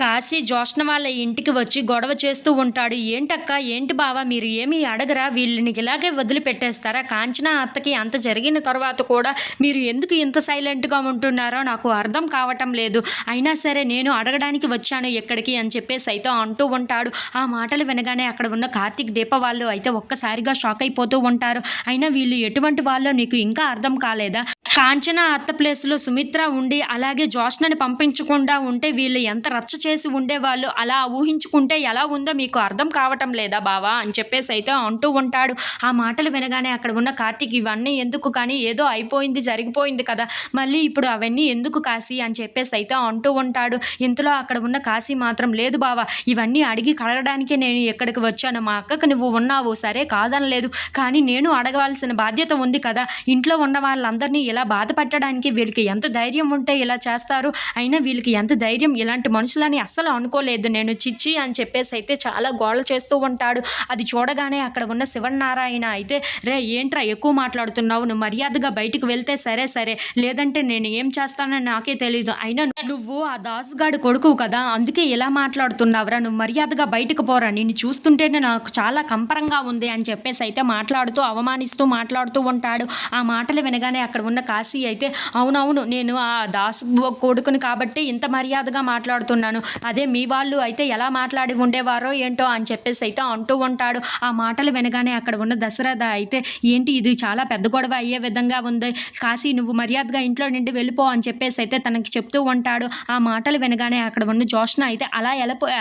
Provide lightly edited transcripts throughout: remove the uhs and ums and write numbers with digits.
కాశీ జోష్న వాళ్ళ ఇంటికి వచ్చి గొడవ చేస్తూ ఉంటాడు. ఏంటక్క, ఏంటి బావ, మీరు ఏమీ అడగరా? వీళ్ళని ఇలాగే వదిలిపెట్టేస్తారా? కాంచన అత్తకి అంత జరిగిన తర్వాత కూడా మీరు ఎందుకు ఇంత సైలెంట్గా ఉంటున్నారో నాకు అర్థం కావటం లేదు. అయినా సరే నేను అడగడానికి వచ్చాను ఎక్కడికి అని చెప్పేసి అయితే అంటూ ఉంటాడు. ఆ మాటలు వినగానే అక్కడ ఉన్న కార్తీక్, దీప వాళ్ళు అయితే ఒక్కసారిగా షాక్ అయిపోతూ ఉంటారు. అయినా వీళ్ళు ఎటువంటి వాళ్ళో నీకు ఇంకా అర్థం కాలేదా? కాంచన అత్త ప్లేస్లో సుమిత్ర ఉండి అలాగే జోష్నని పంపించకుండా ఉంటే వీళ్ళు ఎంత రచ్చ చేసి ఉండేవాళ్ళు. అలా ఊహించుకుంటే ఎలా ఉందో మీకు అర్థం కావటం లేదా బావా అని చెప్పేసి అయితే అంటూ ఉంటాడు. ఆ మాటలు వినగానే అక్కడ ఉన్న కార్తీక్, ఇవన్నీ ఎందుకు, కానీ ఏదో అయిపోయింది, జరిగిపోయింది కదా, మళ్ళీ ఇప్పుడు అవన్నీ ఎందుకు కాశీ అని చెప్పేసి అయితే అంటూ ఉంటాడు. ఇంతలో అక్కడ ఉన్న కాశీ మాత్రం, లేదు బావా, ఇవన్నీ అడిగి కడగడానికే నేను ఎక్కడికి వచ్చాను. మా అక్కకు నువ్వు ఉన్నావు, సరే కాదనలేదు, కానీ నేను అడగవలసిన బాధ్యత ఉంది కదా. ఇంట్లో ఉన్న వాళ్ళందరినీ ఇలా బాధపట్టడానికి వీళ్ళకి ఎంత ధైర్యం ఉంటే ఇలా చేస్తారు. అయినా వీళ్ళకి ఎంత ధైర్యం, ఇలాంటి మనుషులని అస్సలు అనుకోలేదు నేను, చిచ్చి అని చెప్పేసి అయితే చాలా గోల చేస్తూ ఉంటాడు. అది చూడగానే అక్కడ ఉన్న శివనారాయణ అయితే, రే ఏంట్రా ఎక్కువ మాట్లాడుతున్నావు, నువ్వు మర్యాదగా బయటికి వెళ్తే సరే సరే, లేదంటే నేను ఏం చేస్తానని నాకే తెలీదు. అయినా నువ్వు ఆ దాసుగాడు కొడుకు కదా, అందుకే ఇలా మాట్లాడుతున్నావురా, నువ్వు మర్యాదగా బయటకు పోరా, నిన్ను చూస్తుంటేనే నాకు చాలా కంపరంగా ఉంది అని చెప్పేసి అయితే మాట్లాడుతూ అవమానిస్తూ మాట్లాడుతూ ఉంటాడు. ఆ మాటలు వినగానే అక్కడ ఉన్న కాశీ అయితే, అవునవును, నేను ఆ దాసు కొడుకుని కాబట్టి ఇంత మర్యాదగా మాట్లాడుతున్నాను, అదే మీ వాళ్ళు అయితే ఎలా మాట్లాడి ఉండేవారో ఏంటో అని చెప్పేసి అయితే అంటూ ఉంటాడు. ఆ మాటలు వినగానే అక్కడ ఉన్న దశరథ అయితే, ఏంటి ఇది చాలా పెద్ద గొడవ అయ్యే విధంగా ఉంది, కాశీ నువ్వు మర్యాదగా ఇంట్లో నుండి వెళ్ళిపో అని చెప్పేసి అయితే తనకి చెప్తూ ఉంటాడు. ఆ మాటలు వినగానే అక్కడ ఉన్న జోష్న అయితే,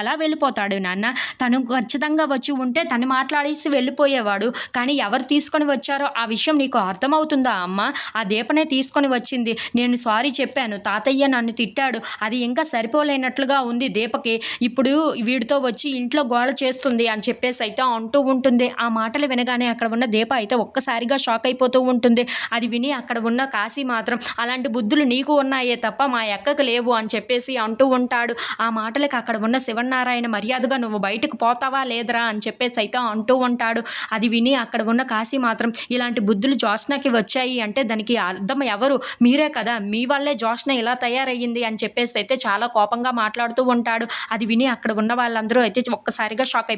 ఎలా వెళ్ళిపోతాడు నాన్న, తను ఖచ్చితంగా వచ్చి ఉంటే తను మాట్లాడేసి వెళ్ళిపోయేవాడు, కానీ ఎవరు తీసుకొని వచ్చారో ఆ విషయం నీకు అర్థమవుతుందా అమ్మ? ఆ దీపనే తీసుకొని వచ్చింది, నేను సారీ చెప్పాను, తాతయ్య నన్ను తిట్టాడు, అది ఇంకా సరిపోలేనట్లుగా ఉంది దీపకి, ఇప్పుడు వీడితో వచ్చి ఇంట్లో గోల చేస్తుంది అని చెప్పేసి అయితే అంటూ ఉంటుంది. ఆ మాటలు వినగానే అక్కడ ఉన్న దీప అయితే ఒక్కసారిగా షాక్ అయిపోతూ ఉంటుంది. అది విని అక్కడ ఉన్న కాశీ మాత్రం, అలాంటి బుద్ధులు నీకు ఉన్నాయే తప్ప మా అక్కకు లేవు అని చెప్పేసి అంటూ ఉంటాడు. ఆ మాటలకు అక్కడ ఉన్న శివనారాయణ, మర్యాదగా నువ్వు బయటకు పోతావా లేదరా అని చెప్పేసి అయితే అంటూ ఉంటాడు. అది విని అక్కడ ఉన్న కాశీ మాత్రం, ఇలాంటి బుద్ధులు జోష్నకి వచ్చాయి అంటే దానికి అర్థం ఎవరు, మీరే కదా, మీ వల్లే జోష్న ఇలా తయారయ్యింది అని చెప్పేసి అయితే చాలా కోపంగా మాట్లాడుతూ ఉంటాడు. అది విని అక్కడ ఉన్న వాళ్ళందరూ అయితే ఒక్కసారిగా షాక్ అయిపోతారు.